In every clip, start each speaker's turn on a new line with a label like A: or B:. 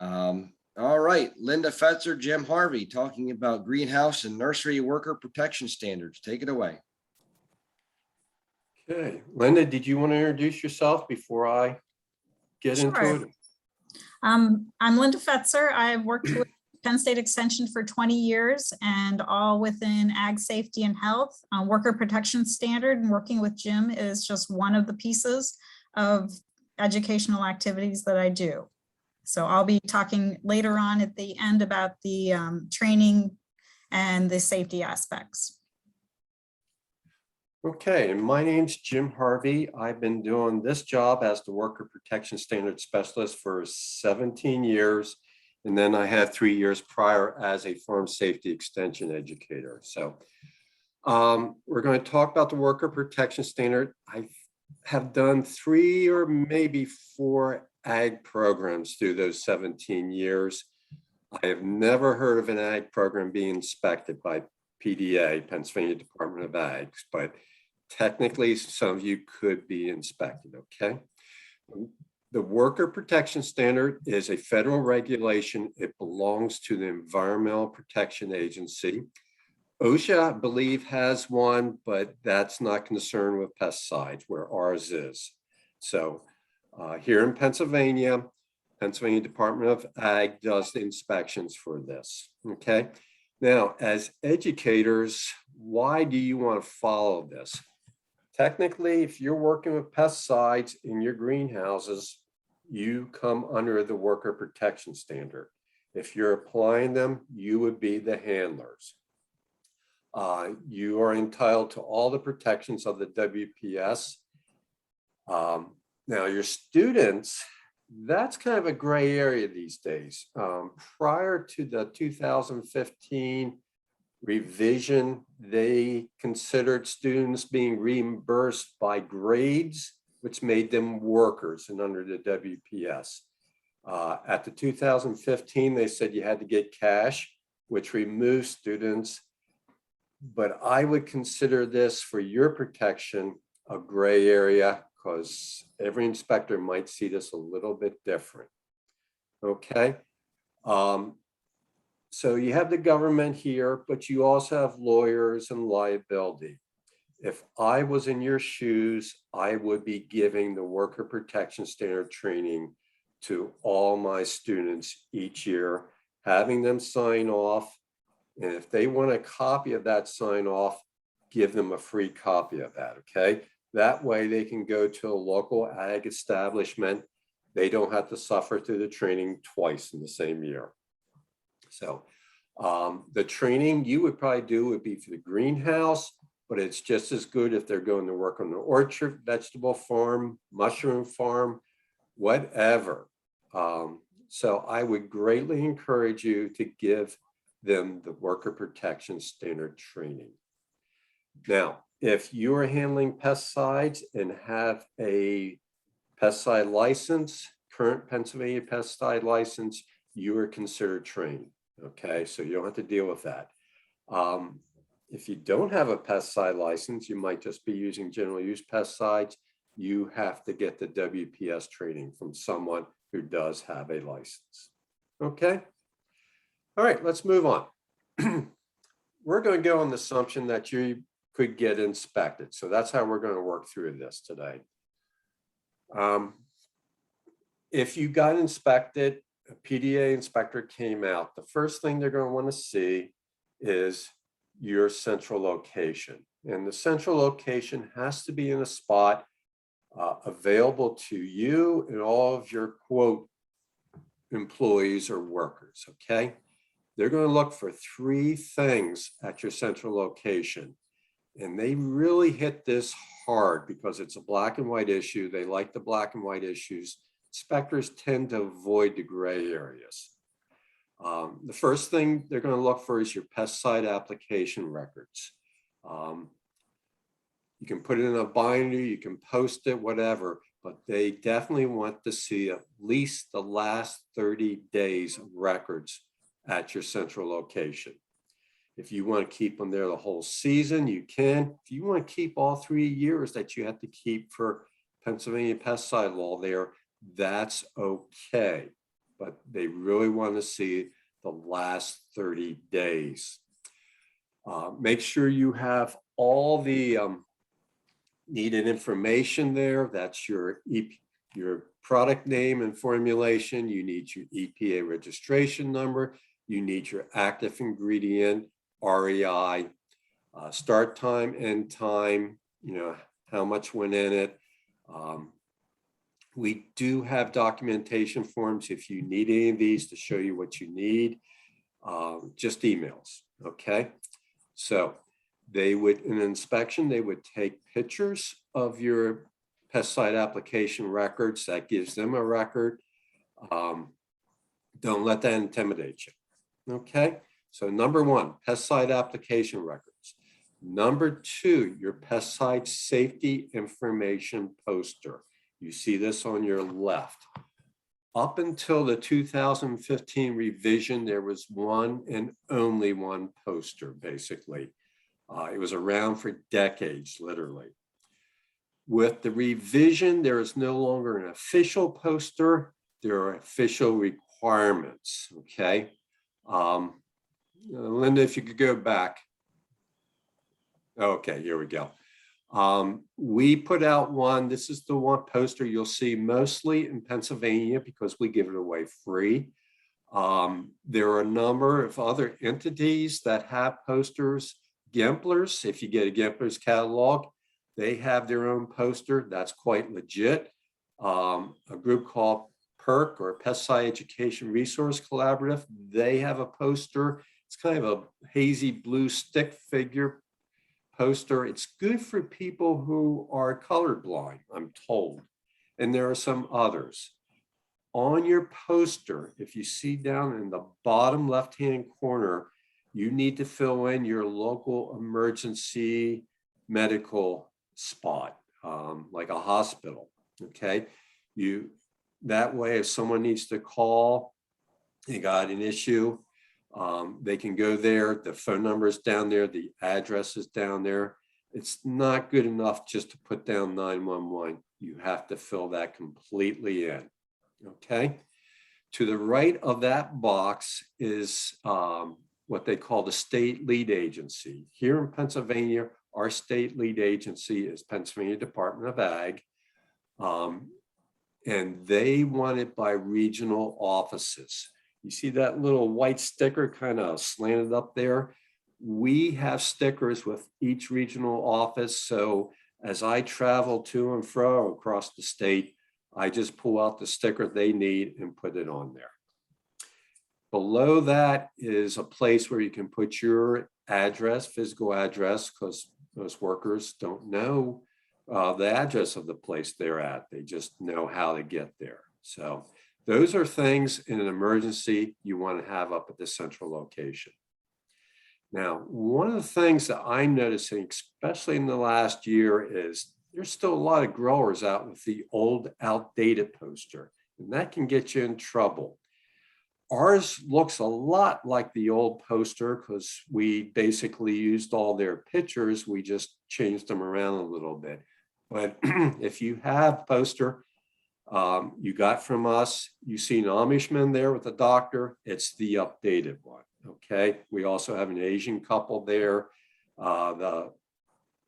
A: All right, Linda Fetzer, Jim Harvey, talking about greenhouse and nursery worker protection standards. Take it away.
B: Okay, Linda, did you want to introduce yourself before I get into it?
C: I'm Linda Fetzer. I've worked with Penn State Extension for 20 years and all within ag safety and health. Worker protection standard and working with Jim is just one of the pieces of educational activities that I do. So I'll be talking later on at the end about the training and the safety aspects.
B: Okay, and my name's Jim Harvey. I've been doing this job as the Worker Protection Standard Specialist for 17 years. And then I had 3 years prior as a farm safety extension educator. So we're going to talk about the Worker Protection Standard. I have done 3 or maybe 4 ag programs through those 17 years. I have never heard of an ag program being inspected by PDA, Pennsylvania Department of Ag, but technically some of you could be inspected, okay? The Worker Protection Standard is a federal regulation. It belongs to the Environmental Protection Agency. OSHA, I believe, has one, but that's not concerned with pesticides, where ours is. So here in Pennsylvania, Pennsylvania Department of Ag does the inspections for this, okay? Now, as educators, why do you want to follow this? Technically, if you're working with pesticides in your greenhouses, you come under the Worker Protection Standard. If you're applying them, you would be the handlers. You are entitled to all the protections of the WPS. Now, your students, that's kind of a gray area these days. Prior to the 2015 revision, they considered students being reimbursed by grades, which made them workers and under the WPS. At the 2015, they said you had to get cash, which removed students. But I would consider this for your protection a gray area, because every inspector might see this a little bit different. Okay. So you have the government here, but you also have lawyers and liability. If I was in your shoes, I would be giving the Worker Protection Standard training to all my students each year, having them sign off. And if they want a copy of that sign off, give them a free copy of that, okay? That way they can go to a local ag establishment. They don't have to suffer through the training twice in the same year. So the training you would probably do would be for the greenhouse, but it's just as good if they're going to work on the orchard, vegetable farm, mushroom farm, whatever. So I would greatly encourage you to give them the Worker Protection Standard training. Now, if you are handling pesticides and have a pesticide license, current Pennsylvania pesticide license, you are considered trained, okay? So you don't have to deal with that. If you don't have a pesticide license, you might just be using general use pesticides. You have to get the WPS training from someone who does have a license, okay? All right, let's move on. We're going to go on the assumption that you could get inspected. So that's how we're going to work through this today. If you got inspected, a PDA inspector came out, the first thing they're going to want to see is your central location. And the central location has to be in a spot available to you and all of your, quote, employees or workers, okay? They're going to look for 3 things at your central location. And they really hit this hard because it's a black and white issue. They like the black and white issues. Inspectors tend to avoid the gray areas. The first thing they're going to look for is your pesticide application records. You can put it in a binder, you can post it, whatever, but they definitely want to see at least the last 30 days of records at your central location. If you want to keep them there the whole season, you can. If you want to keep all 3 years that you have to keep for Pennsylvania pesticide law there, that's okay. but they really want to see the last 30 days. Make sure you have all the needed information there. That's your product name and formulation. You need your EPA registration number. You need your active ingredient, REI, start time, end time, how much went in it. We do have documentation forms if you need any of these to show you what you need, just emails, okay? So they would, in an inspection, they would take pictures of your pesticide application records. That gives them a record. Don't let that intimidate you, okay? So number one, pesticide application records. Number two, your pesticide safety information poster. You see this on your left. Up until the 2015 revision, there was one and only one poster, basically. It was around for decades, literally. With the revision, there is no longer an official poster. There are official requirements, okay? Linda, if you could go back. Okay, here we go. We put out one. This is the one poster you'll see mostly in Pennsylvania because we give it away free. There are a number of other entities that have posters. Gimplers, if you get a Gimplers catalog, they have their own poster. That's quite legit. A group called PERC, or Pesticide Education Resource Collaborative, they have a poster. It's kind of a hazy blue stick figure poster. It's good for people who are colorblind, I'm told. And there are some others. On your poster, if you see down in the bottom left-hand corner, you need to fill in your local emergency medical spot, like a hospital, okay? That way, if someone needs to call, they got an issue, they can go there. The phone number is down there. The address is down there. It's not good enough just to put down 911. You have to fill that completely in, okay? To the right of that box is what they call the state lead agency. Here in Pennsylvania, our state lead agency is Pennsylvania Department of Ag. And they want it by regional offices. You see that little white sticker kind of slanted up there? We have stickers with each regional office. So as I travel to and fro across the state, I just pull out the sticker they need and put it on there. Below that is a place where you can put your address, physical address, because most workers don't know the address of the place they're at. They just know how to get there. So those are things in an emergency you want to have up at the central location. Now, one of the things that I'm noticing, especially in the last year, is there's still a lot of growers out with the old outdated poster, and that can get you in trouble. Ours looks a lot like the old poster because we basically used all their pictures. We just changed them around a little bit. But if you have poster you got from us, you see an Amishman there with a doctor, it's the updated one, okay? We also have an Asian couple there, the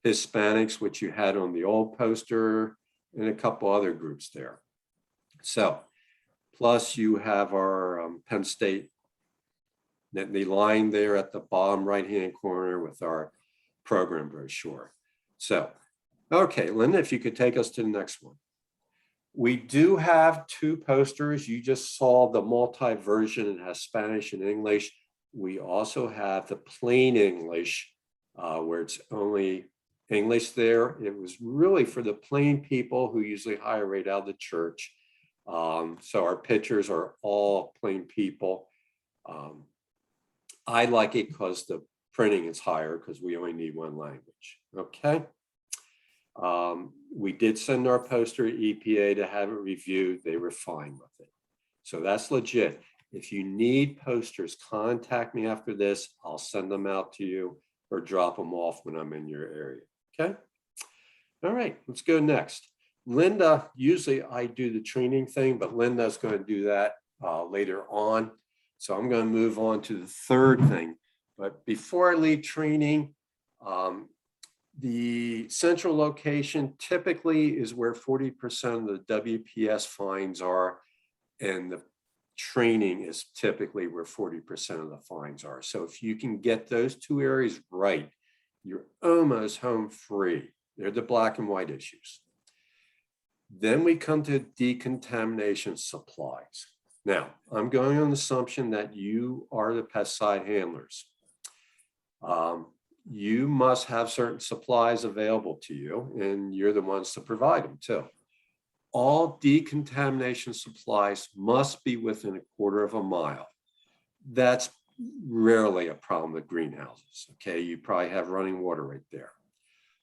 B: Hispanics, which you had on the old poster, and a couple other groups there. So, plus you have our Penn State, the line there at the bottom right-hand corner with our program brochure. So, okay, Linda, if you could take us to the next one. We do have two posters. You just saw the multi-version. It has Spanish and English. We also have the plain English, where it's only English there. It was really for the plain people who usually hire right out of the church. So our pictures are all plain people. I like it because the printing is higher because we only need one language, okay? We did send our poster to EPA to have it reviewed. They were fine with it. So that's legit. If you need posters, contact me after this. I'll send them out to you or drop them off when I'm in your area, okay? All right, let's go next. Linda, usually I do the training thing, but Linda's going to do that later on. So I'm going to move on to the third thing. But before I leave training, the central location typically is where 40% of the WPS fines are, and the training is typically where 40% of the fines are. So if you can get those two areas right, you're almost home free. They're the black and white issues. Then we come to decontamination supplies. Now, I'm going on the assumption that you are the pesticide handlers. You must have certain supplies available to you, and you're the ones to provide them too. All decontamination supplies must be within 1/4 mile. That's rarely a problem with greenhouses. Okay, you probably have running water right there.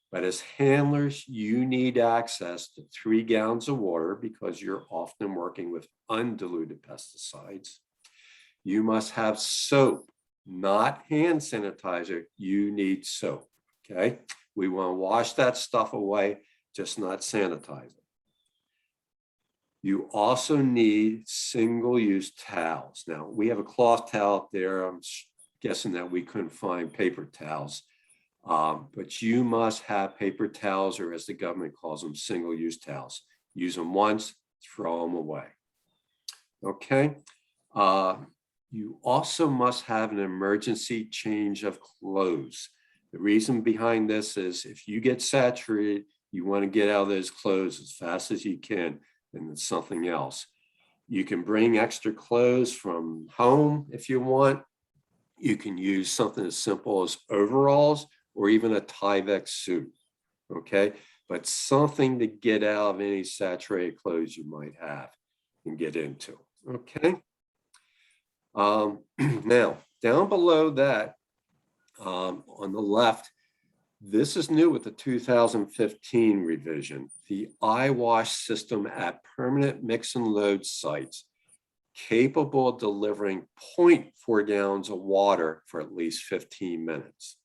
B: But as handlers, you need access to 3 gallons of water because you're often working with undiluted pesticides. You must have soap, not hand sanitizer. You need soap. Okay, we want to wash that stuff away, just not sanitize it. You also need single-use towels. Now, we have a cloth towel out there. I'm guessing that we couldn't find paper towels, but you must have paper towels, or as the government calls them, single-use towels. Use them once, throw them away. Okay. You also must have an emergency change of clothes. The reason behind this is if you get saturated, you want to get out of those clothes as fast as you can, and it's something else. You can bring extra clothes from home if you want. You can use something as simple as overalls or even a Tyvek suit, okay? But something to get out of any saturated clothes you might have and get into, okay? Now, down below that, on the left, this is new with the 2015 revision, the eye wash system at permanent mix and load sites, capable of delivering 0.4 gallons of water for at least 15 minutes.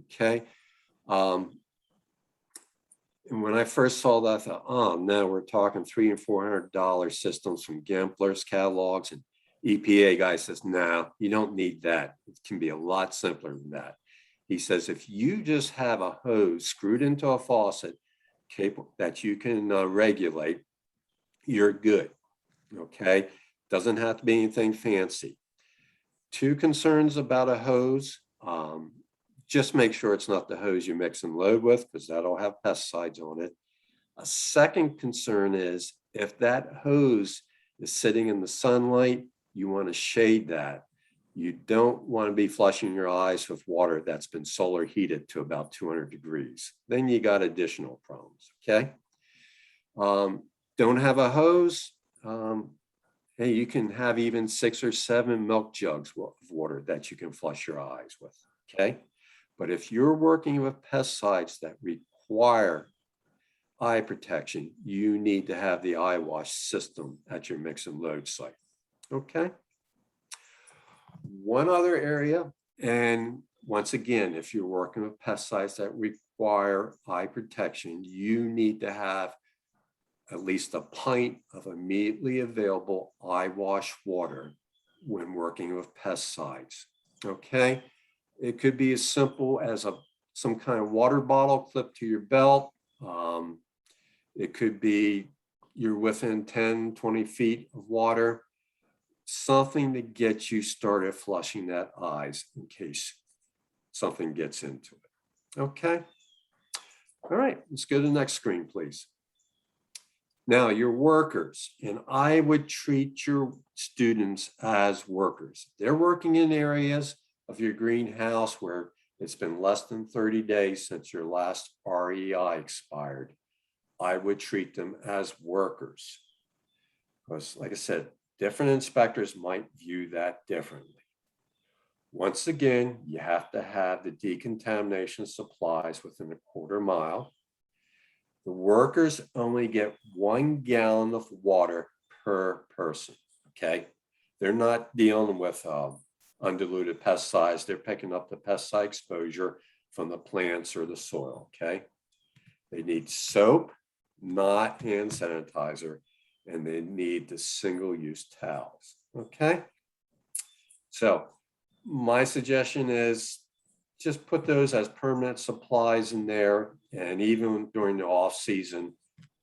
B: Okay. And when I first saw that, I thought, oh, now we're talking $300 and $400 systems from Gempler's catalogs, and EPA guy says, no, you don't need that. It can be a lot simpler than that. He says, if you just have a hose screwed into a faucet capable that you can regulate, you're good. Okay. Doesn't have to be anything fancy. 2 concerns about a hose. Just make sure it's not the hose you mix and load with, because that'll have pesticides on it. A second concern is if that hose is sitting in the sunlight, you want to shade that. You don't want to be flushing your eyes with water that's been solar heated to about 200 degrees. Then you got additional problems, okay? Don't have a hose. Hey, you can have even 6 or 7 milk jugs of water that you can flush your eyes with, okay? But if you're working with pesticides that require eye protection, you need to have the eye wash system at your mix and load site, okay? One other area, and once again, if you're working with pesticides that require eye protection, you need to have at least a pint of immediately available eye wash water when working with pesticides, okay? It could be as simple as some kind of water bottle clipped to your belt. It could be you're within 10, 20 feet of water, something to get you started flushing that eyes in case something gets into it, okay? All right, let's go to the next screen, please. Now, your workers, and I would treat your students as workers. They're working in areas of your greenhouse where it's been less than 30 days since your last REI expired. I would treat them as workers. Because, like I said, different inspectors might view that differently. Once again, you have to have the decontamination supplies within 1/4 mile. The workers only get 1 gallon of water per person, okay? They're not dealing with undiluted pesticides. They're picking up the pesticide exposure from the plants or the soil, okay? They need soap, not hand sanitizer, and they need the single-use towels, okay? So my suggestion is just put those as permanent supplies in there, and even during the off season,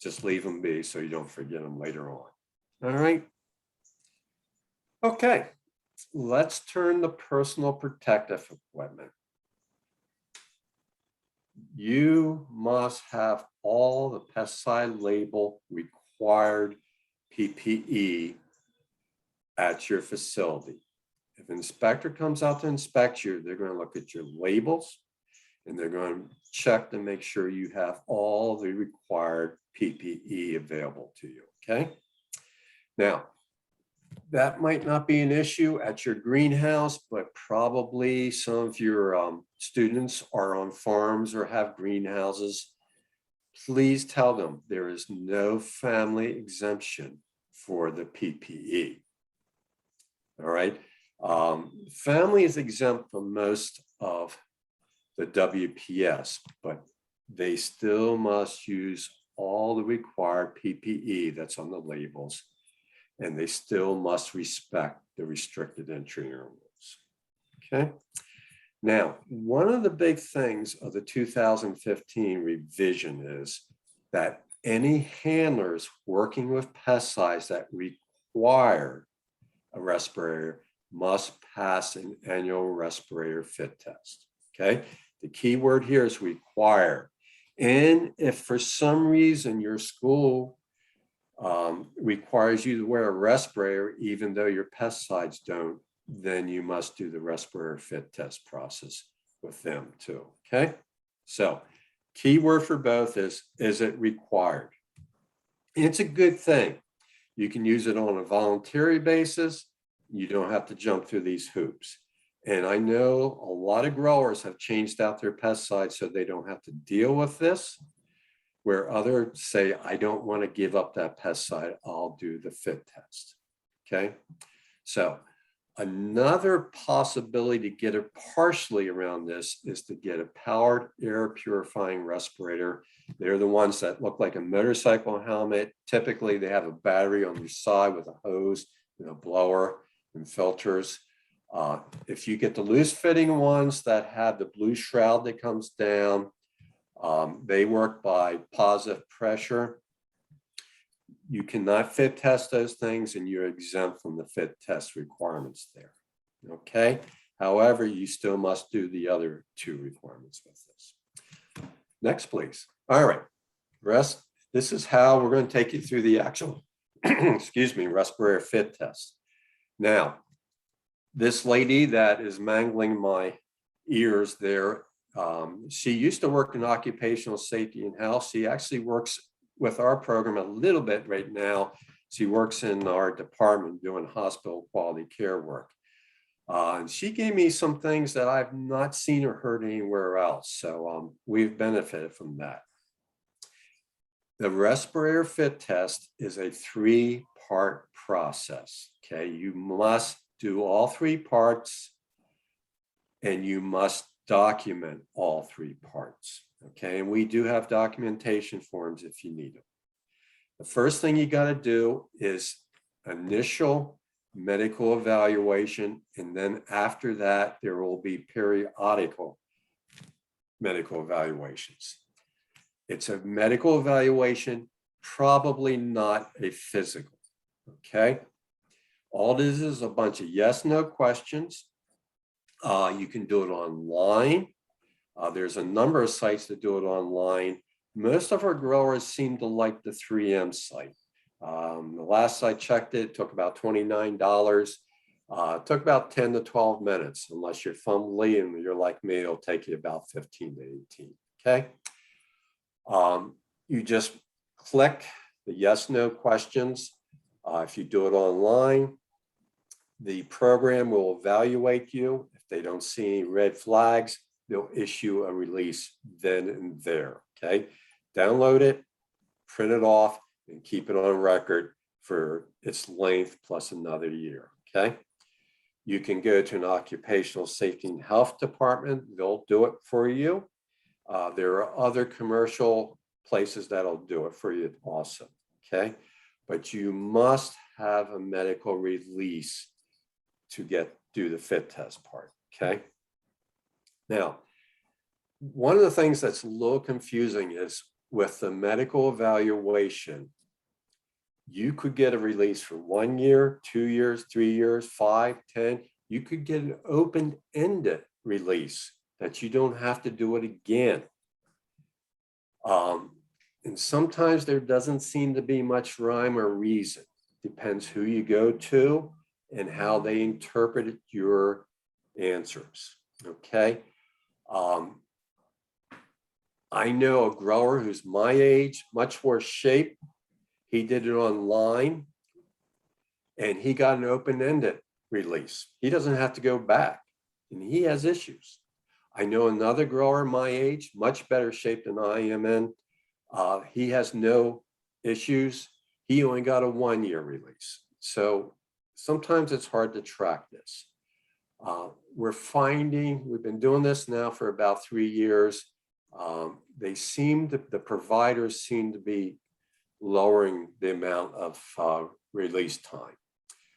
B: just leave them be so you don't forget them later on. All right. Okay, let's turn to personal protective equipment. You must have all the pesticide label required PPE at your facility. If an inspector comes out to inspect you, they're going to look at your labels and they're going to check to make sure you have all the required PPE available to you, okay? Now, that might not be an issue at your greenhouse, but probably some of your students are on farms or have greenhouses. Please tell them there is no family exemption for the PPE. All right. Family is exempt from most of the WPS, but they still must use all the required PPE that's on the labels, and they still must respect the restricted entry rules. Okay. Now, one of the big things of the 2015 revision is that any handlers working with pesticides that require a respirator must pass an annual respirator fit test. Okay. The key word here is require. And if for some reason your school requires you to wear a respirator, even though your pesticides don't, then you must do the respirator fit test process with them too, okay? So key word for both is it required? It's a good thing. You can use it on a voluntary basis. You don't have to jump through these hoops. And I know a lot of growers have changed out their pesticides so they don't have to deal with this, where others say, I don't want to give up that pesticide, I'll do the fit test, okay? So another possibility to get it partially around this is to get a powered air purifying respirator. They're the ones that look like a motorcycle helmet. Typically they have a battery on your side with a hose and a blower and filters. If you get the loose fitting ones that have the blue shroud that comes down, they work by positive pressure. You cannot fit test those things and you're exempt from the fit test requirements there, okay? However, you still must do the other two requirements with this. Next, please. All right, this is how we're going to take you through the actual, excuse me, respirator fit test. Now, this lady that is mangling my ears there, she used to work in occupational safety and health. She actually works with our program a little bit right now. She works in our department doing hospital quality care work. And she gave me some things that I've not seen or heard anywhere else. So we've benefited from that. The respirator fit test is a 3-part process. Okay, you must do all 3 parts and you must document all 3 parts. Okay, and we do have documentation forms if you need them. The first thing you got to do is initial medical evaluation, and then after that, there will be periodical medical evaluations. It's a medical evaluation, probably not a physical. Okay, all this is a bunch of yes/no questions. You can do it online. There's a number of sites that do it online. Most of our growers seem to like the 3M site. The last I checked it took about $29. It took about 10 to 12 minutes. Unless you're fumbly and you're like me, it'll take you about 15 to 18, okay? You just click the yes/no questions. If you do it online, the program will evaluate you. If they don't see any red flags, they'll issue a release then and there, okay? Download it, print it off, and keep it on record for its length plus another year, okay? You can go to an occupational safety and health department. They'll do it for you. There are other commercial places that'll do it for you also, okay? but you must have a medical release to do the fit test part, okay? Now, one of the things that's a little confusing is with the medical evaluation, you could get a release for 1 year, 2 years, 3 years, 5, 10. You could get an open-ended release that you don't have to do it again. And sometimes there doesn't seem to be much rhyme or reason. Depends who you go to and how they interpret your answers, okay? I know a grower who's my age, much worse shape. He did it online and he got an open-ended release. He doesn't have to go back and he has issues. I know another grower my age, much better shape than I am in. He has no issues. He only got a 1-year release. So sometimes it's hard to track this. We're finding, we've been doing this now for about 3 years. The providers seem to be lowering the amount of release time.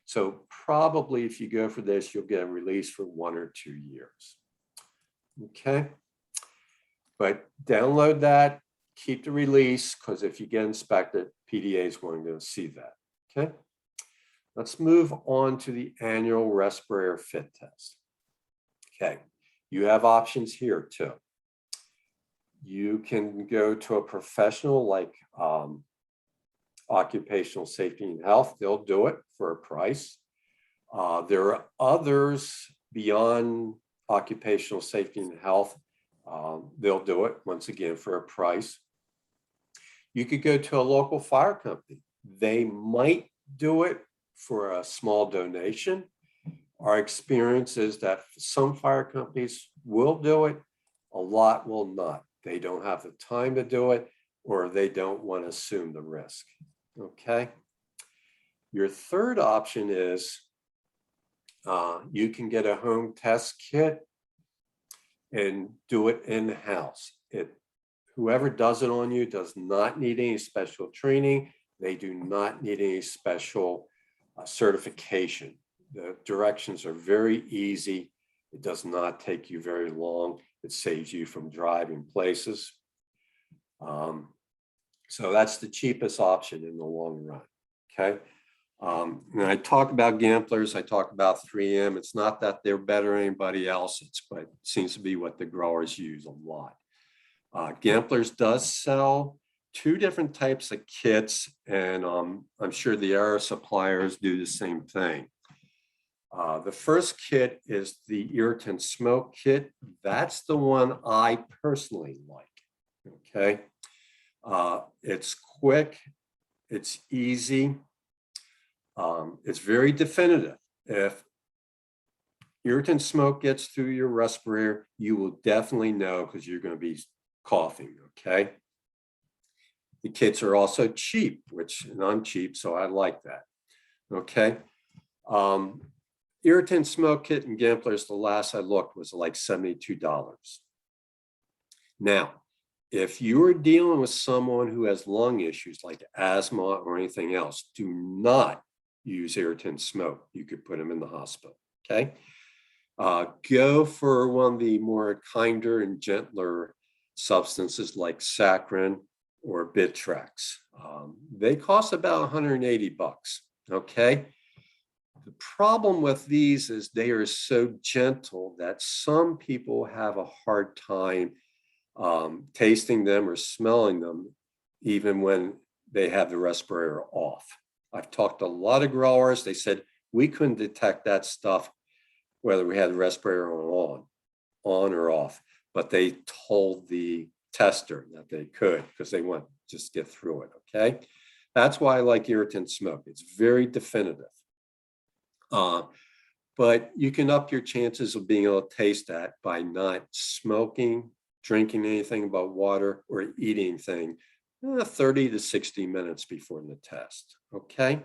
B: So probably if you go for this, you'll get a release for 1 or 2 years. Okay, but download that, keep the release, because if you get inspected, PDA is going to see that. Okay, let's move on to the annual respirator fit test. Okay, you have options here too. You can go to a professional like Occupational Safety and Health. They'll do it for a price. There are others beyond Occupational Safety and Health. They'll do it once again for a price. You could go to a local fire company. They might do it for a small donation. Our experience is that some fire companies will do it, a lot will not. They don't have the time to do it, or they don't want to assume the risk. Okay. Your third option is you can get a home test kit and do it in-house. Whoever does it on you does not need any special training. They do not need any special certification. The directions are very easy. It does not take you very long. It saves you from driving places. So that's the cheapest option in the long run, okay? When I talk about gamblers, I talk about 3M. It's not that they're better than anybody else, but it seems to be what the growers use a lot. Gamblers does sell 2 different types of kits, and I'm sure the air suppliers do the same thing. The first kit is the irritant smoke kit. That's the one I personally like, okay? It's quick, it's easy, it's very definitive. If irritant smoke gets through your respirator, you will definitely know because you're going to be coughing, okay? The kits are also cheap, and I'm cheap, so I like that, okay? Irritant smoke kit and gamblers, the last I looked was like $72. Now, if you're dealing with someone who has lung issues like asthma or anything else, do not use irritant smoke. You could put them in the hospital, okay? Go for one of the more kinder and gentler substances like saccharin or Bitrex. They cost about $180, okay? The problem with these is they are so gentle that some people have a hard time tasting them or smelling them, even when they have the respirator off. I've talked to a lot of growers. They said we couldn't detect that stuff, whether we had the respirator on or off, but they told the tester that they could because they want to just get through it, okay? That's why I like irritant smoke. It's very definitive. But you can up your chances of being able to taste that by not smoking, drinking anything but water, or eating anything 30 to 60 minutes before the test, okay?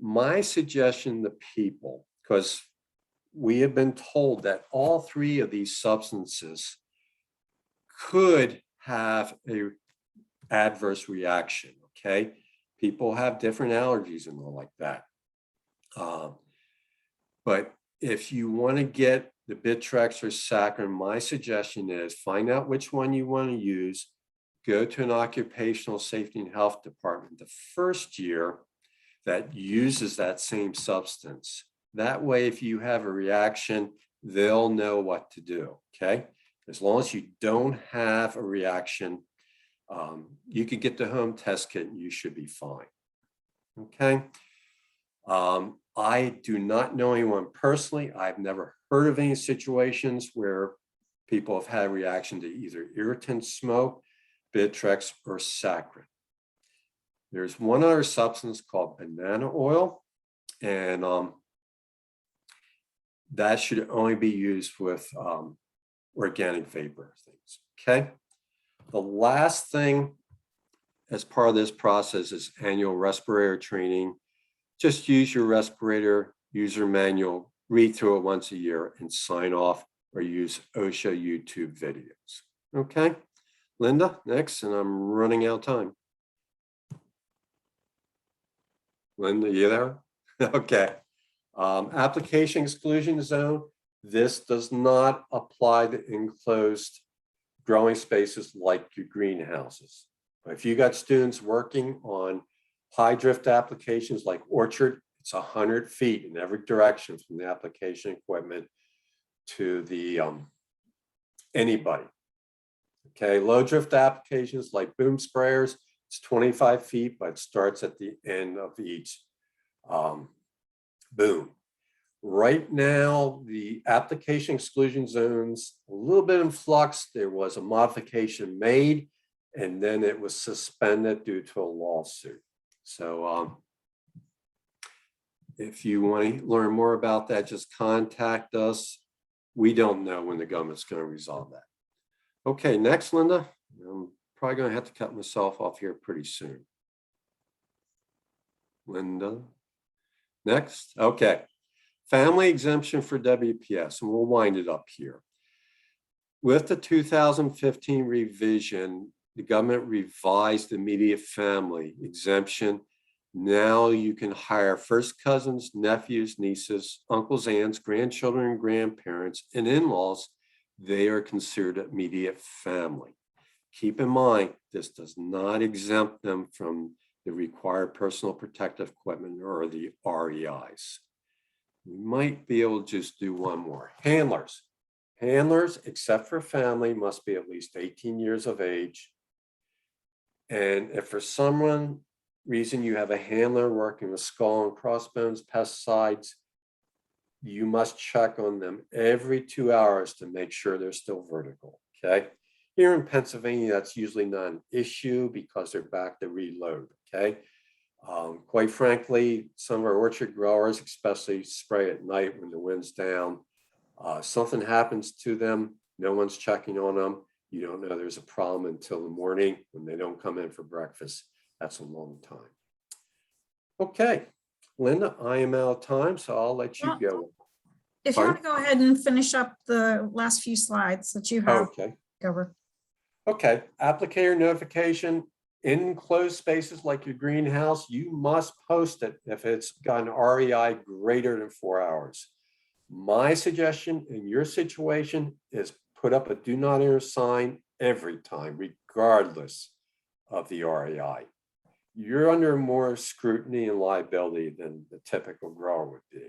B: My suggestion to people, because we have been told that all 3 of these substances could have an adverse reaction, okay? People have different allergies and all like that. But if you want to get the Bittrex or saccharin, my suggestion is find out which one you want to use, go to an occupational safety and health department the first year that uses that same substance. That way, if you have a reaction, they'll know what to do, okay? As long as you don't have a reaction, you can get the home test kit and you should be fine, okay? I do not know anyone personally. I've never heard of any situations where people have had a reaction to either irritant smoke, Bittrex, or saccharin. There's one other substance called banana oil, and that should only be used with organic vapor things, okay? The last thing as part of this process is annual respirator training. Just use your respirator user manual, read through it once a year and sign off, or use OSHA YouTube videos, okay? Linda, next, and I'm running out of time. Linda, you there? Okay. Application exclusion zone. This does not apply to enclosed growing spaces like your greenhouses. If you got students working on high drift applications like orchard, it's 100 feet in every direction from the application equipment to the anybody. Okay, low drift applications like boom sprayers, it's 25 feet, but it starts at the end of each boom. Right now, the application exclusion zones, a little bit in flux. There was a modification made, and then it was suspended due to a lawsuit. So if you want to learn more about that, just contact us. We don't know when the government's going to resolve that. Okay, next, Linda. I'm probably going to have to cut myself off here pretty soon. Linda. Next. Okay. Family exemption for WPS, and we'll wind it up here. With the 2015 revision, the government revised immediate family exemption. Now you can hire first cousins, nephews, nieces, uncles, aunts, grandchildren, and grandparents, and in-laws. They are considered immediate family. Keep in mind, this does not exempt them from the required personal protective equipment or the REIs. We might be able to just do one more. Handlers. Handlers, except for family, must be at least 18 years of age. And if for some reason you have a handler working with skull and crossbones pesticides, you must check on them every 2 hours to make sure they're still vertical, okay? Here in Pennsylvania, that's usually not an issue because they're back to reload, okay? Quite frankly, some of our orchard growers, especially spray at night when the wind's down, something happens to them, no one's checking on them. You don't know there's a problem until the morning when they don't come in for breakfast. That's a long time. Okay, Linda, I am out of time, so I'll let you go.
C: If you want to go ahead and finish up the last few slides that you have covered.
B: Okay, applicator notification. In enclosed spaces like your greenhouse, you must post it if it's got an REI greater than 4 hours. My suggestion in your situation is put up a do not enter sign every time, regardless of the REI. You're under more scrutiny and liability than the typical grower would be.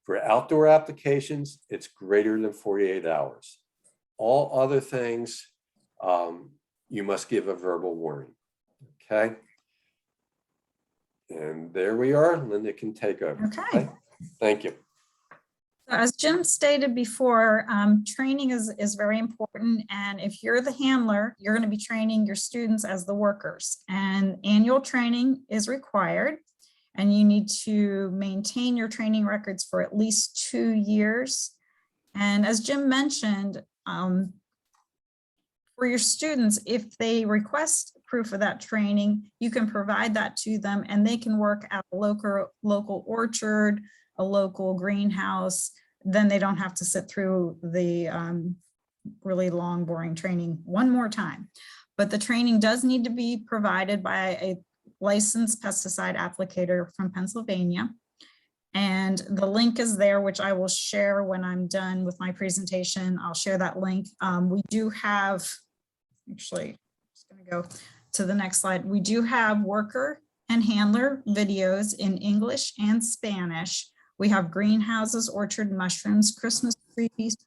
B: For outdoor applications, it's greater than 48 hours. All other things, you must give a verbal warning, okay? And there we are. Linda can take over.
C: Okay.
B: Thank you.
C: As Jim stated before, training is very important. And if you're the handler, you're going to be training your students as the workers. And annual training is required. And you need to maintain your training records for at least 2 years. And as Jim mentioned, for your students, if they request proof of that training, you can provide that to them and they can work at a local orchard, a local greenhouse. Then they don't have to sit through the really long, boring training one more time. But the training does need to be provided by a licensed pesticide applicator from Pennsylvania. And the link is there, which I will share when I'm done with my presentation. I'll share that link. We do have, actually, I'm just going to go to the next slide. We do have worker and handler videos in English and Spanish. We have greenhouses, orchard, mushrooms, Christmas trees,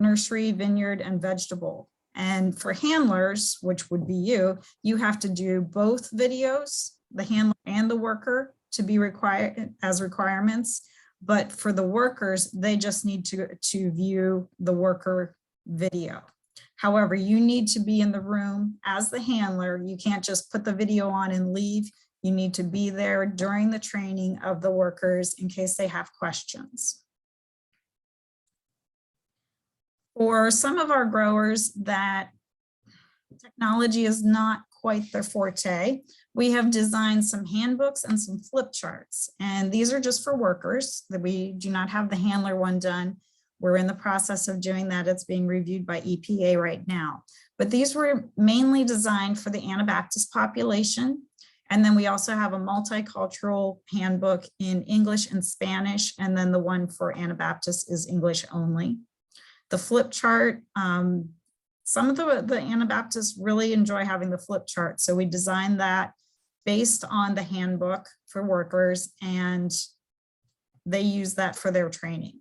C: nursery, vineyard, and vegetable. And for handlers, which would be you, you have to do both videos, the handler and the worker, to be required as requirements. But for the workers, they just need to view the worker video. However, you need to be in the room as the handler. You can't just put the video on and leave. You need to be there during the training of the workers in case they have questions. For some of our growers that technology is not quite their forte, we have designed some handbooks and some flip charts. And these are just for workers, that we do not have the handler one done. We're in the process of doing that. It's being reviewed by EPA right now. But these were mainly designed for the Anabaptist population. And then we also have a multicultural handbook in English and Spanish. And then the one for Anabaptist is English only. The flip chart, some of the Anabaptists really enjoy having the flip chart. So we designed that based on the handbook for workers, and they use that for their training.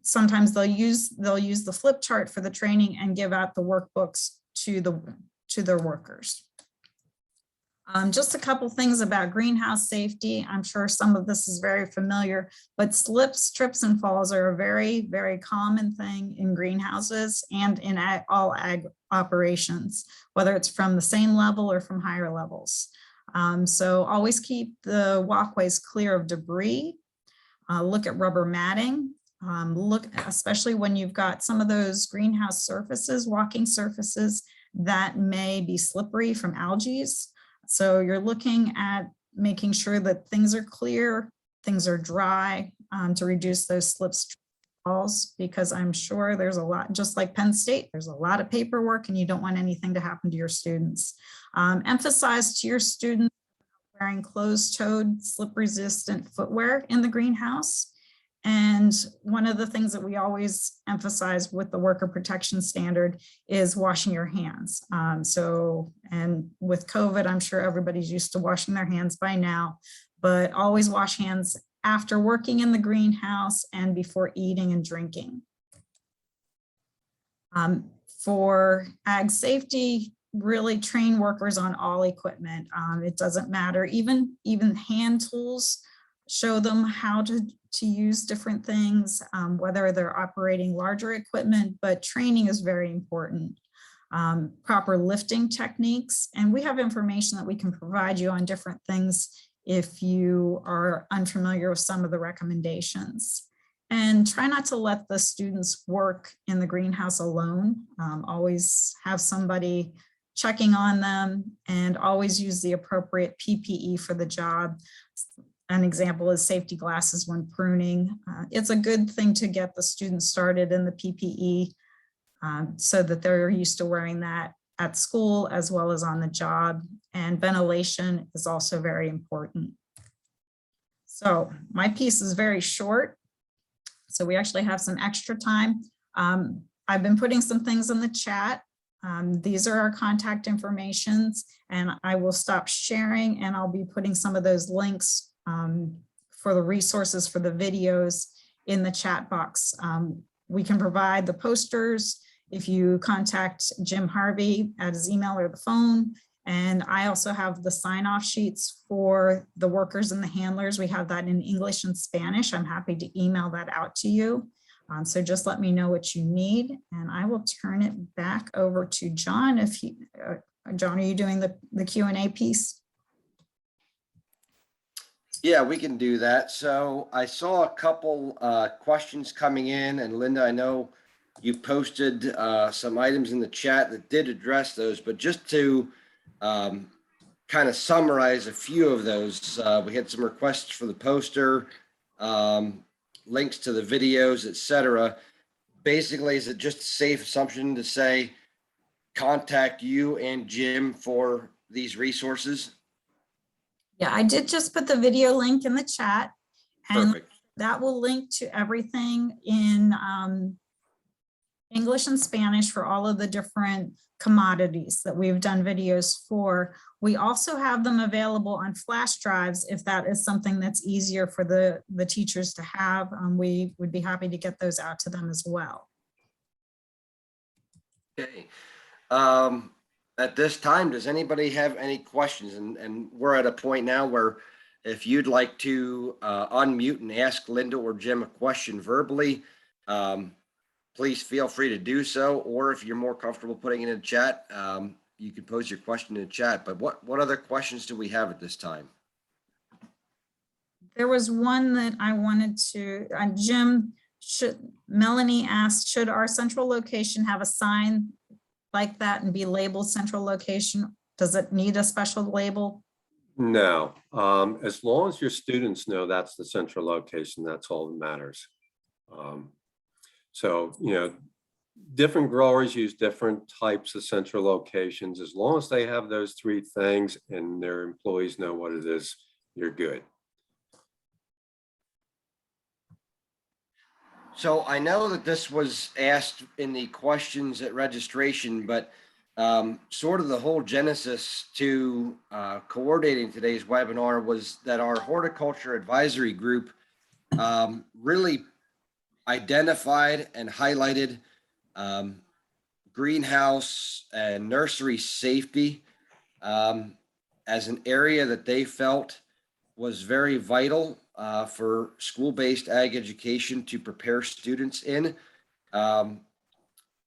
C: Sometimes they'll use the flip chart for the training and give out the workbooks to their workers. Just a couple things about greenhouse safety. I'm sure some of this is very familiar, but slips, trips, and falls are a very, very common thing in greenhouses and in all ag operations, whether it's from the same level or from higher levels. So always keep the walkways clear of debris. Look at rubber matting. Look, especially when you've got some of those greenhouse surfaces, walking surfaces that may be slippery from algae. So you're looking at making sure that things are clear, things are dry, to reduce those slips, falls, because I'm sure there's a lot, just like Penn State, there's a lot of paperwork and you don't want anything to happen to your students. Emphasize to your students wearing closed-toed, slip-resistant footwear in the greenhouse. And one of the things that we always emphasize with the worker protection standard is washing your hands. And with COVID, I'm sure everybody's used to washing their hands by now, but always wash hands after working in the greenhouse and before eating and drinking. For ag safety, really train workers on all equipment. It doesn't matter, even hand tools, show them how to use different things, whether they're operating larger equipment, but training is very important. Proper lifting techniques, and we have information that we can provide you on different things if you are unfamiliar with some of the recommendations. And try not to let the students work in the greenhouse alone. Always have somebody checking on them, and always use the appropriate PPE for the job. An example is safety glasses when pruning. It's a good thing to get the students started in the PPE so that they're used to wearing that at school as well as on the job. And ventilation is also very important. So my piece is very short, so we actually have some extra time. I've been putting some things in the chat. These are our contact informations, and I will stop sharing, and I'll be putting some of those links for the resources for the videos in the chat box. We can provide the posters if you contact Jim Harvey at his email or the phone. And I also have the sign-off sheets for the workers and the handlers. We have that in English and Spanish. I'm happy to email that out to you. So just let me know what you need, and I will turn it back over to John. John, are you doing the Q&A piece?
A: Yeah, we can do that. So I saw a couple questions coming in, and Linda, I know you posted some items in the chat that did address those, but just to kind of summarize a few of those, we had some requests for the poster, links to the videos, etc. Basically, is it just a safe assumption to say contact you and Jim for these resources?
C: Yeah, I did just put the video link in the chat, and
A: Perfect.
C: that will link to everything in English and Spanish for all of the different commodities that we've done videos for. We also have them available on flash drives if that is something that's easier for the teachers to have. We would be happy to get those out to them as well.
A: Okay. At this time, does anybody have any questions? And we're at a point now where if you'd like to unmute and ask Linda or Jim a question verbally, please feel free to do so. Or if you're more comfortable putting it in the chat, you can pose your question in the chat. But what other questions do we have at this time?
C: There was one that I wanted to, Jim, Melanie asked, should our central location have a sign like that and be labeled central location? Does it need a special label?
B: No, as long as your students know that's the central location, that's all that matters. So, you know, different growers use different types of central locations. As long as they have those three things and their employees know what it is, you're good.
A: So I know that this was asked in the questions at registration, but sort of the whole genesis to coordinating today's webinar was that our horticulture advisory group really identified and highlighted greenhouse and nursery safety as an area that they felt was very vital for school-based ag education to prepare students in.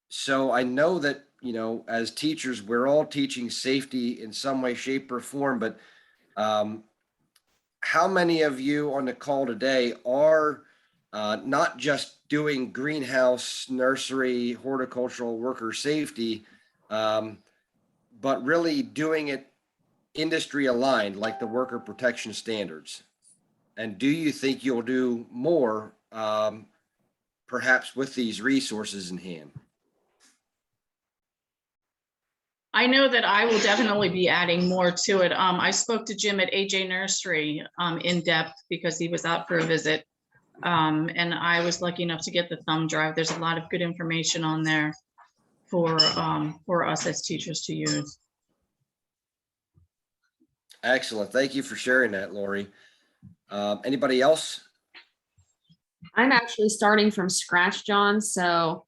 A: So I know that, you know, as teachers, we're all teaching safety in some way, shape, or form, but how many of you on the call today are not just doing greenhouse, nursery, horticultural worker safety, but really doing it industry aligned, like the worker protection standards? And do you think you'll do more, perhaps with these resources in hand?
D: I know that I will definitely be adding more to it. I spoke to Jim at AJ Nursery in depth because he was out for a visit. And I was lucky enough to get the thumb drive. There's a lot of good information on there for us as teachers to use.
A: Excellent. Thank you for sharing that, Lori. Anybody else?
E: I'm actually starting from scratch, John. So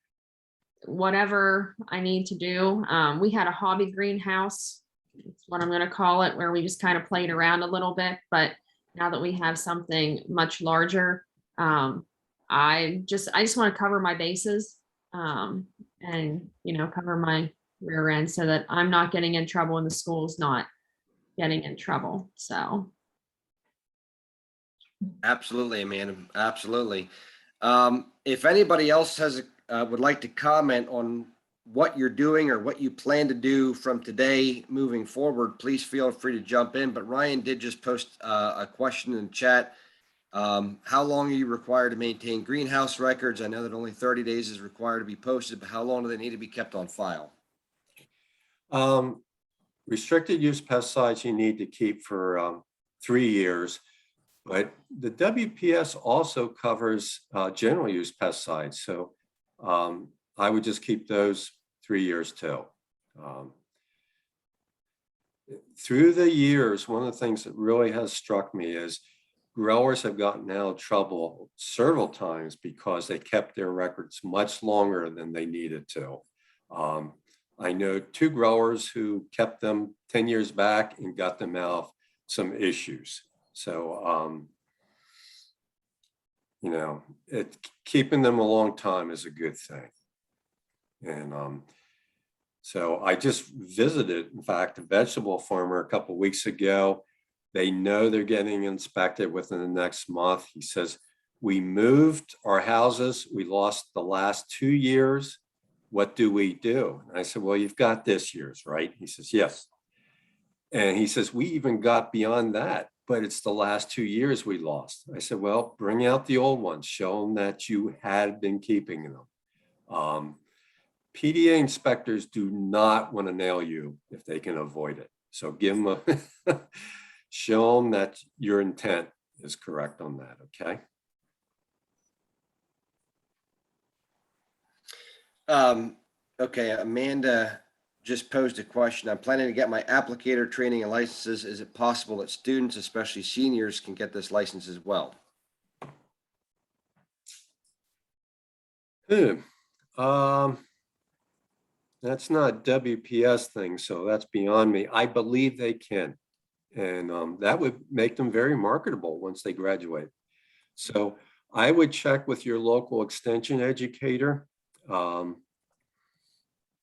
E: whatever I need to do, we had a hobby greenhouse. It's what I'm going to call it, where we just kind of played around a little bit. But now that we have something much larger, I just want to cover my bases and, you know, cover my rear end so that I'm not getting in trouble and the school's not getting in trouble. So.
A: Absolutely, Amanda. Absolutely. If anybody else has would like to comment on what you're doing or what you plan to do from today moving forward, please feel free to jump in. But Ryan did just post a question in the chat. How long are you required to maintain greenhouse records? I know that only 30 days is required to be posted, but how long do they need to be kept on file?
B: Restricted use pesticides you need to keep for 3 years. But the WPS also covers general use pesticides. So I would just keep those 3 years too. Through the years, one of the things that really has struck me is growers have gotten out of trouble several times because they kept their records much longer than they needed to. I know 2 growers who kept them 10 years back and got them out of some issues. So, you know, keeping them a long time is a good thing. And so I just visited, in fact, a vegetable farmer a couple of weeks ago. They know they're getting inspected within the next month. He says, we moved our houses. We lost the last 2 years. What do we do? And I said, well, you've got this year's, right? He says, yes. And he says, we even got beyond that, but it's the last 2 years we lost. I said, well, bring out the old ones, show them that you had been keeping them. PDA inspectors do not want to nail you if they can avoid it. So give them a, show them that your intent is correct on that, okay?
A: Okay, Amanda just posed a question. I'm planning to get my applicator training and licenses. Is it possible that students, especially seniors, can get this license as well?
B: That's not a WPS thing, so that's beyond me. I believe they can. And that would make them very marketable once they graduate. So I would check with your local extension educator.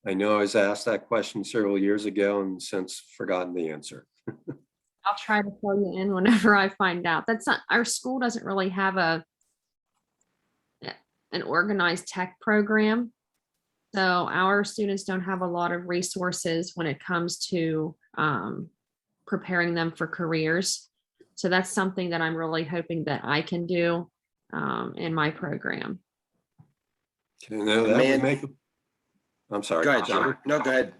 B: I know I was asked that question several years ago and since forgotten the answer.
E: I'll try to fill you in whenever I find out. That's not, our school doesn't really have an organized tech program. So our students don't have a lot of resources when it comes to preparing them for careers. So that's something that I'm really hoping that I can do in my program.
B: Okay, now that would
A: Man-
B: make, I'm sorry.
A: Go ahead, John. No, go ahead.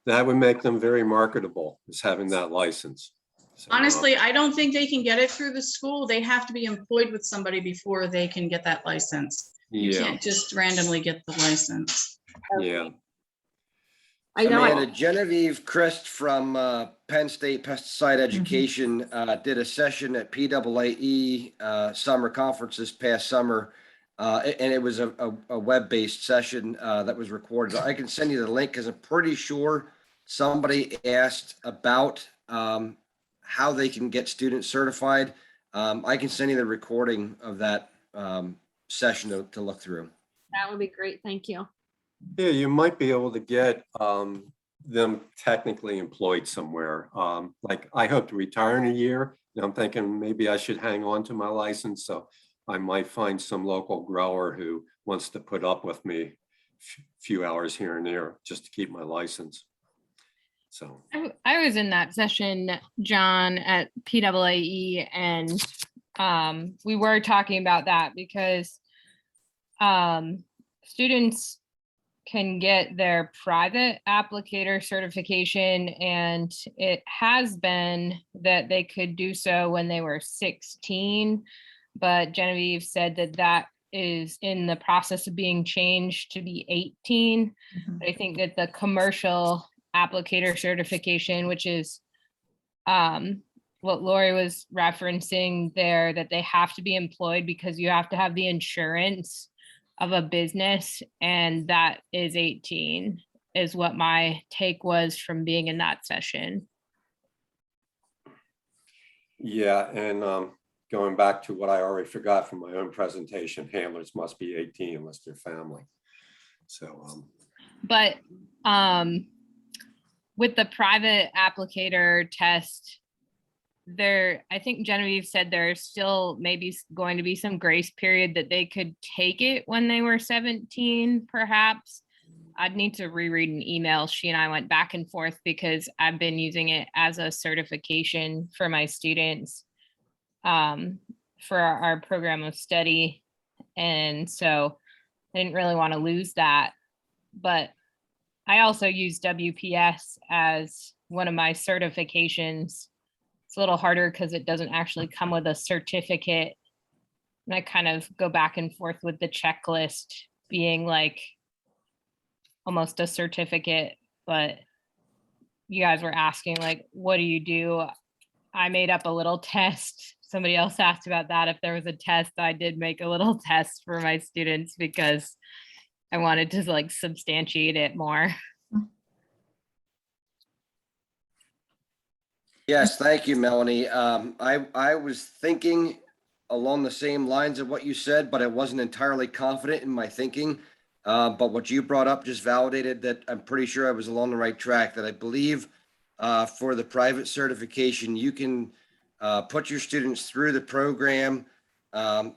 B: That would make them very marketable, is having that license. So,
D: Honestly, I don't think they can get it through the school. They have to be employed with somebody before they can get that license. You
B: yeah,
D: can't just randomly get the license.
B: yeah.
E: I know.
A: Amanda, Genevieve Christ from Penn State Pesticide Education did a session at PAAE summer conference this past summer. And it was a web-based session that was recorded. I can send you the link because I'm pretty sure somebody asked about how they can get students certified. I can send you the recording of that session to look through.
E: That would be great. Thank you.
B: Yeah, you might be able to get them technically employed somewhere. Like I hope to retire in a year. And I'm thinking maybe I should hang on to my license. So I might find some local grower who wants to put up with me a few hours here and there just to keep my license. So
F: I was in that session, John, at PAAE, and we were talking about that because students can get their private applicator certification, and it has been that they could do so when they were 16. But Genevieve said that that is in the process of being changed to be 18. I think that the commercial applicator certification, which is what Lori was referencing there, that they have to be employed because you have to have the insurance of a business, and that is 18, is what my take was from being in that session.
B: yeah, and going back to what I already forgot from my own presentation, handlers must be 18 unless they're family. So,
F: But with the private applicator test, there, I think Genevieve said there's still maybe going to be some grace period that they could take it when they were 17, perhaps. I'd need to reread an email. She and I went back and forth because I've been using it as a certification for my students for our program of study. And so I didn't really want to lose that. But I also use WPS as one of my certifications. It's a little harder because it doesn't actually come with a certificate. And I kind of go back and forth with the checklist being like almost a certificate, but you guys were asking like, what do you do? I made up a little test. Somebody else asked about that. If there was a test, I did make a little test for my students because I wanted to like substantiate it more.
A: Yes, thank you, Melanie. I was thinking along the same lines of what you said, but I wasn't entirely confident in my thinking. But what you brought up just validated that I'm pretty sure I was along the right track, that I believe for the private certification, you can put your students through the program.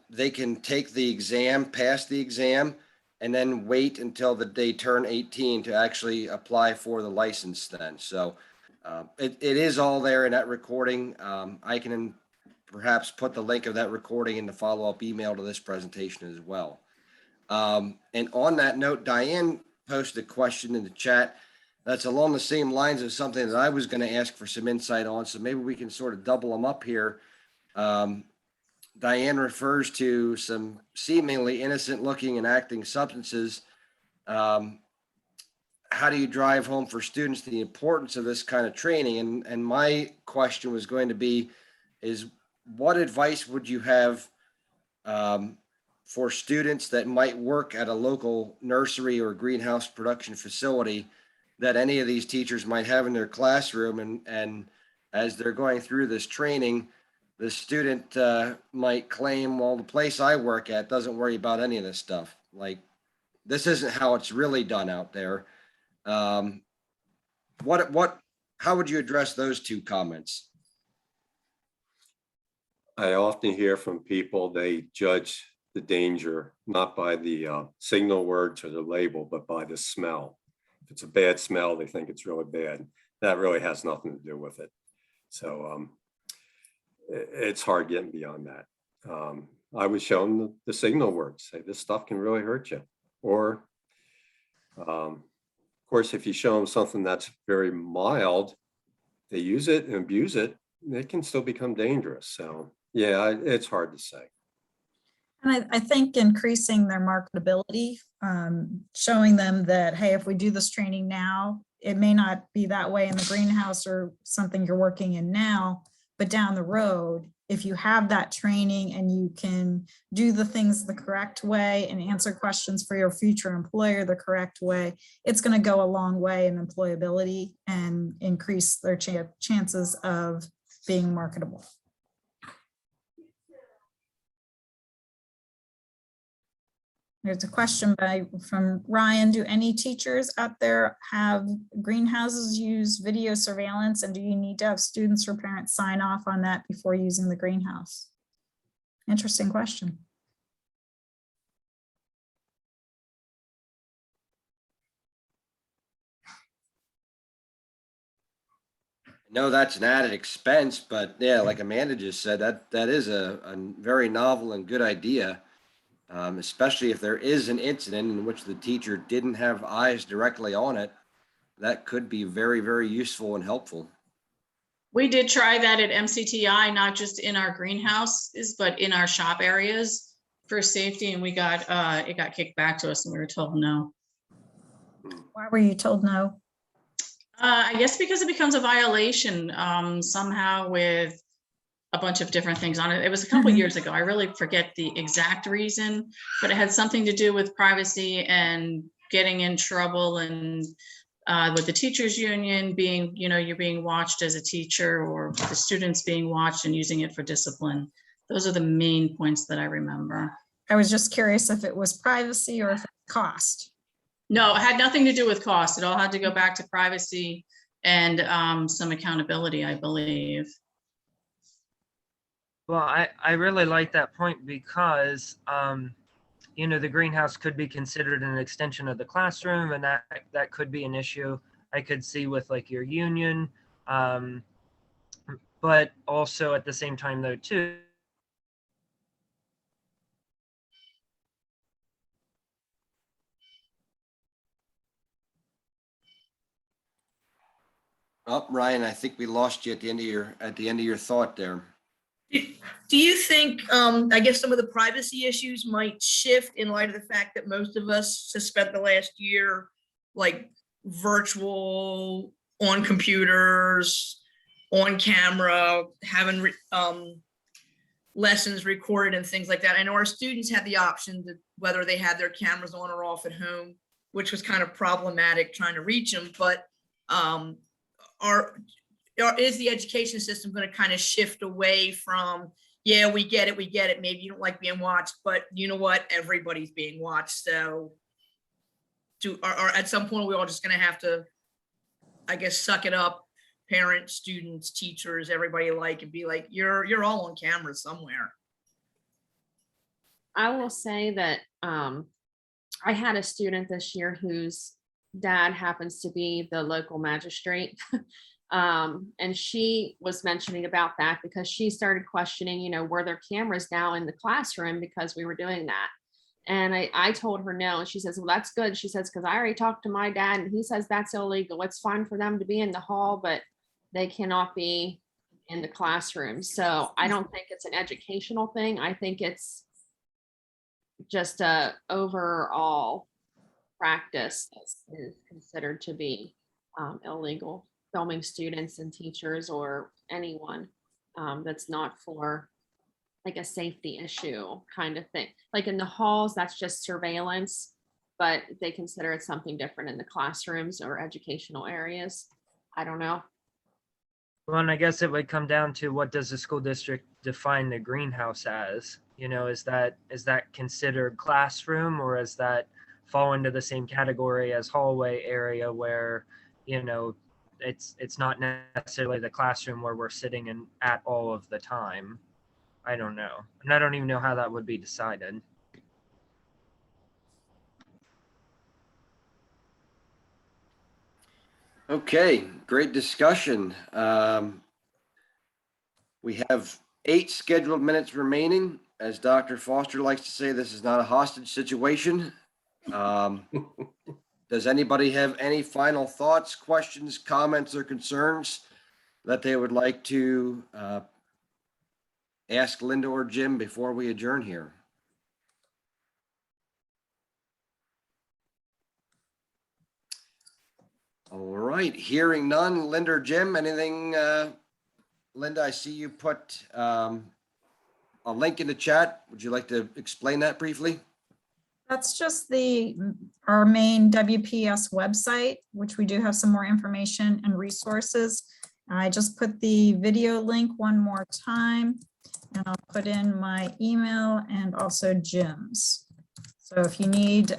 A: They can take the exam, pass the exam, and then wait until they turn 18 to actually apply for the license then. So it is all there in that recording. I can perhaps put the link of that recording in the follow-up email to this presentation as well. And on that note, Diane posted a question in the chat that's along the same lines of something that I was going to ask for some insight on. So maybe we can sort of double them up here. Diane refers to some seemingly innocent looking and acting substances. How do you drive home for students the importance of this kind of training? And my question was going to be, is what advice would you have for students that might work at a local nursery or greenhouse production facility that any of these teachers might have in their classroom? And as they're going through this training, the student might claim, well, the place I work at doesn't worry about any of this stuff. Like, this isn't how it's really done out there. How would you address those two comments?
B: I often hear from people, they judge the danger not by the signal words or the label, but by the smell. If it's a bad smell, they think it's really bad. That really has nothing to do with it. So it's hard getting beyond that. I would show them the signal words, say this stuff can really hurt you. Or of course, if you show them something that's very mild, they use it and abuse it, it can still become dangerous. So yeah, it's hard to say.
C: And I think increasing their marketability, showing them that, hey, if we do this training now, it may not be that way in the greenhouse or something you're working in now, but down the road, if you have that training and you can do the things the correct way and answer questions for your future employer the correct way, it's going to go a long way in employability and increase their chances of being marketable. There's a question from Ryan. Do any teachers out there have greenhouses use video surveillance, and do you need to have students or parents sign off on that before using the greenhouse? Interesting question.
A: No, that's an added expense, but yeah, like Amanda just said, that is a very novel and good idea. Especially if there is an incident in which the teacher didn't have eyes directly on it, that could be very, very useful and helpful.
D: We did try that at MCTI, not just in our greenhouses, but in our shop areas for safety, and we got it got kicked back to us, and we were told no.
C: Why were you told no?
D: I guess because it becomes a violation somehow with a bunch of different things on it. It was a couple years ago. I really forget the exact reason, but it had something to do with privacy and getting in trouble, and with the teachers union being, you're being watched as a teacher, or the students being watched and using it for discipline. Those are the main points that I remember.
C: I was just curious if it was privacy or if it's cost.
D: No, it had nothing to do with cost. It all had to go back to privacy and some accountability, I believe.
G: Well, I really like that point because, the greenhouse could be considered an extension of the classroom, and that could be an issue I could see with like your union. But also at the same time though, too,
A: Oh, Ryan, I think we lost you at the end of your thought there.
H: Do you think, I guess some of the privacy issues might shift in light of the fact that most of us have spent the last year like virtual, on computers, on camera, having lessons recorded and things like that? I know our students had the option to whether they had their cameras on or off at home, which was kind of problematic trying to reach them, but is the education system going to kind of shift away from, yeah, we get it. Maybe you don't like being watched, but you know what? Everybody's being watched. So at some point, we're all just going to have to, I guess, suck it up, parents, students, teachers, everybody alike, and be like, you're all on camera somewhere.
E: I will say that I had a student this year whose dad happens to be the local magistrate. And she was mentioning about that because she started questioning, were there cameras now in the classroom because we were doing that. And I told her no, and she says, well, that's good. She says, because I already talked to my dad and he says that's illegal. It's fine for them to be in the hall, but they cannot be in the classroom. So I don't think it's an educational thing. I think it's just a overall practice that is considered to be illegal, filming students and teachers or anyone that's not for like a safety issue kind of thing. Like in the halls, that's just surveillance, but they consider it something different in the classrooms or educational areas. I don't know.
G: Well, and I guess it would come down to, what does the school district define the greenhouse as? You know, is that considered classroom, or is that fall into the same category as hallway area where, you know, it's not necessarily the classroom where we're sitting in at all of the time? I don't know. And I don't even know how that would be decided.
A: Okay, great discussion. We have 8 scheduled minutes remaining. As Dr. Foster likes to say, this is not a hostage situation. Does anybody have any final thoughts, questions, comments, or concerns that they would like to ask Linda or Jim before we adjourn here? All right, hearing none. Linda or Jim, anything? Linda, I see you put a link in the chat. Would you like to explain that briefly?
C: That's just our main WPS website, which we do have some more information and resources. I just put the video link one more time, and I'll put in my email and also Jim's. So if you need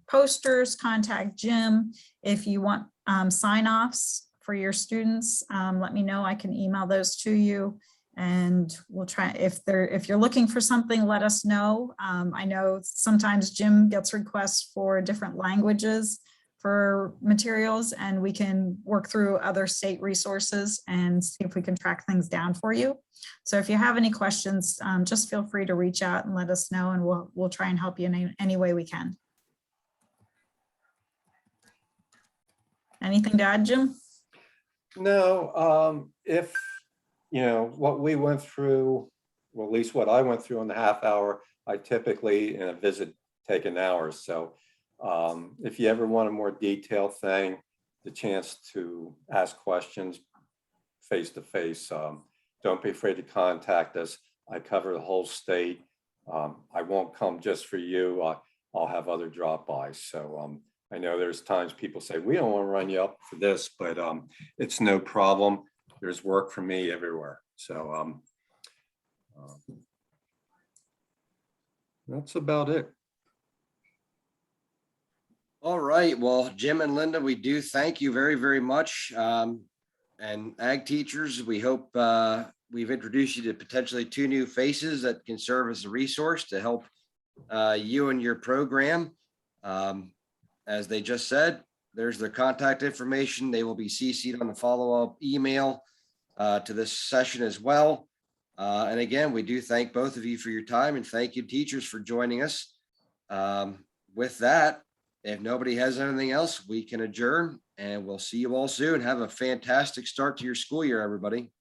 C: posters, contact Jim. If you want sign-offs for your students, let me know. I can email those to you, and we'll try. If you're looking for something, let us know. I know sometimes Jim gets requests for different languages for materials, and we can work through other state resources and see if we can track things down for you. So if you have any questions, just feel free to reach out and let us know, and we'll try and help you in any way we can. Anything to add, Jim?
B: No, if, you know, what we went through, or at least what I went through in the half hour, I typically in a visit take an hour. So if you ever want a more detailed thing, the chance to ask questions face to face, don't be afraid to contact us. I cover the whole state. I won't come just for you. I'll have other drop-bys. So I know there's times people say, we don't want to run you up for this, but it's no problem. There's work for me everywhere. So that's about it.
A: All right. Well, Jim and Linda, we do thank you very, very much. And ag teachers, we hope we've introduced you to potentially 2 new faces that can serve as a resource to help you and your program. As they just said, there's their contact information. They will be CC'd on the follow-up email to this session as well. And again, we do thank both of you for your time, and thank you, teachers, for joining us. With that, if nobody has anything else, we can adjourn, and we'll see you all soon. Have a fantastic start to your school year, everybody.